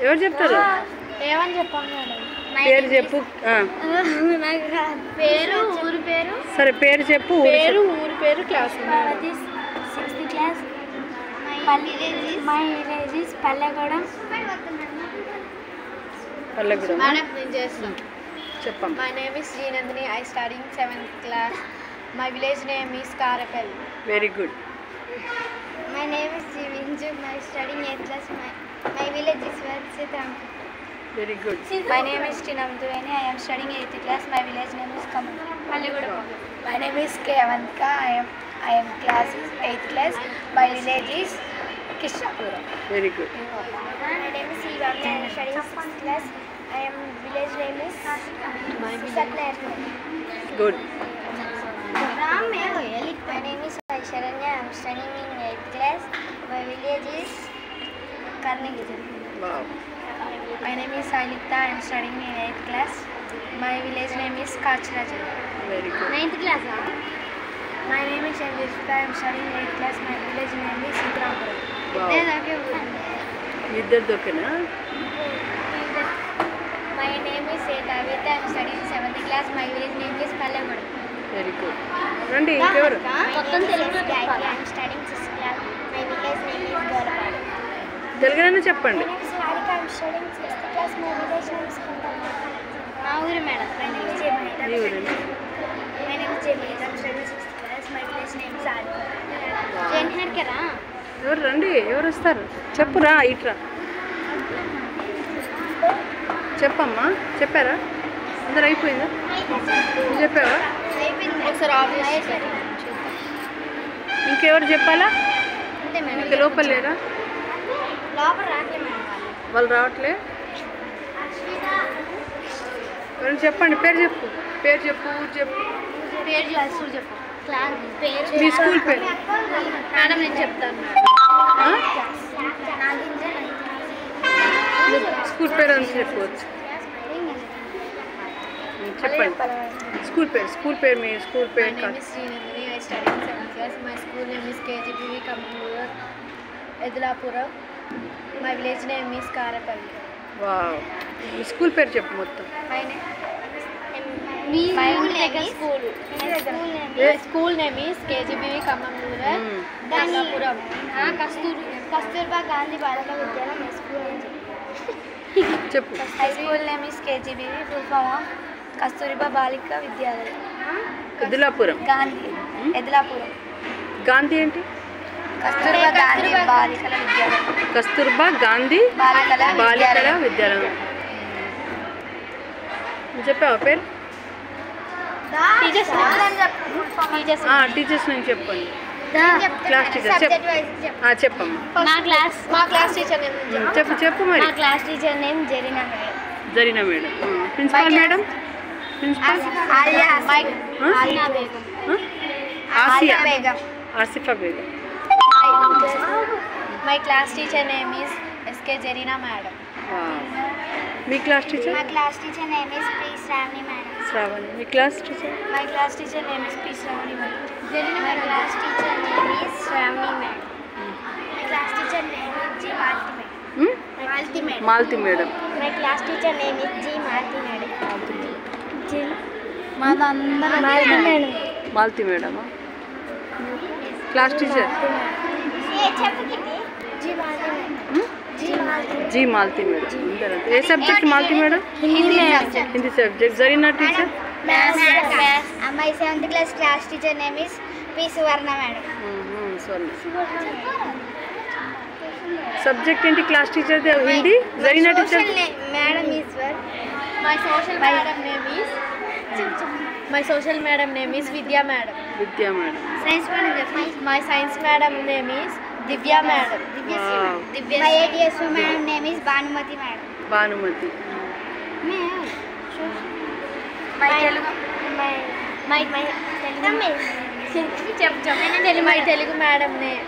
ఎవరు చెప్తారు? ఏమని చెప్పాను మేడం? పేరు చెప్పు. పేరు, ఊరు పేరు. సరే పేరు చెప్పు. పేరు, ఊరు పేరు, class. 6th class. My village is Pallegudam. Pallegudem. Madam నేను చేస్తాను. చెప్పమ్మా. My name is G Nandini. I study in 7th class. My village name is Karapalli. Very good. My name is G Vinju. I study in 8th class. My village is Vatsitram. Very good. My name is Tinamduveni. I am studying 8th class. My village name is Kamal. Pallegudam. My name is K Avantika. I am class is 8th class. My village is Kishapura. Very good. My name is Sivami. I am studying 6th class. I am village name is Satler. Good. My name is Aisharanya. I am studying in 8th class. My village is Karnagiri. Wow. My name is Salita. I am studying in 8th class. My village name is Kachraja. Very good. 9th class. My name is Chandrika. I am studying in 8th class. My village name is Sidrampura. ఇద్దరు దొరికినా? My name is Davita. I am studying in 7th class. My village name is Pallegudam. Very good. రండి ఇంకెవరు? I am studying 6th class. My village name is Gorapadu. తెలుగులోనే చెప్పండి. My name is Radhika. I am studying 6th class. My village name is Kundalma. My ఊరు madam. My name is Jemita. మీ ఊరండి? My name is Jemita. I am studying 6th class. My village name is Adipur. Jenherkera. ఎవరు రండి? ఎవరు వస్తారు? చెప్పురా, ఇట్రా. చెప్పమ్మా. చెప్పారా? అందరు అయిపోయిందా? నువ్వు చెప్పావా? ఒకసారి ఆఫీస్ ఇంకెవరు చెప్పాలా? అంతే మేడం. ఇంకా లోపల లేరా? లోపల రాకే మేడం. వాళ్ళు రావట్లే? ఎవరైనా చెప్పండి. పేరు చెప్పు. పేరు చెప్పు. ఊరు చెప్పు. పేరు క్లాస్ చెప్పు. క్లాస్ పేరు మీ స్కూల్ పేరు. మేడం నేను చెప్తాను. ఆ? స్కూల్ పేరు అని చెప్పుకోవచ్చు. చెప్పండి. స్కూల్ పేరు. స్కూల్ పేరు. మీ స్కూల్ My పేరు name కాదు. is G Nandini. I study in 7th class. My school name is KGPV Kamalur, Edulapuram. My village name is Karapalli. Wow. Me school పేరు చెప్పు మొత్తం. My name A? school name is KGPV Kamalur, Edulapuram. Kasturba Gandhi బాలిక విద్యాలయం high school అని చెప్పు. High school name is KGBV full form of Kasturba Balika Vidyalayam Edulapuram. Gandhi Edulapuram. Gandhi ఏంటి? కస్తూర్బా గాంధీ బాలికల విద్యాలయం. కస్తూర్బా గాంధీ బాలికల విద్యాలయం. నువ్వు చెప్పావా పేరు? టీచర్స్ నేను చెప్పండి. క్లాస్ టీచర్ చెప్పమ్మా. మా క్లాస్ టీచర్ నేమ్ చెప్పు మరి. మా class teacher name Zarina madam. Zarina madam. Principal madam? Principal Asiya Begum. Asifa Begum. My class teacher name is SK Jarina madam. మీ క్లాస్ టీచర్? మా class teacher name is P Shravani madam. Shravani. మీ class teacher? My class teacher name is P Shravani madam. My class teacher name is Shravani madam. My class teacher name is G Malti madam. Malti madam. My class teacher name is G Malti madam. G మాదందరం Malti madam. మాల్తి మేడమా? Class teacher? G Malti madam. G Malti madam. ఏ subject Malti madam? Hindi subject. Zarina teacher? My 7th class class teacher name is P Suvarna madam. Subject ఏంటి class teacher? Hindi. Zarina teacher madam Eshwar. My social madam name is Vidya madam. విద్యా మేడం. Science madam. My science madam name is Divya madam. My ADS madam name is Bhanumati madam. Bhanumathi. My Telugu My Telugu madam name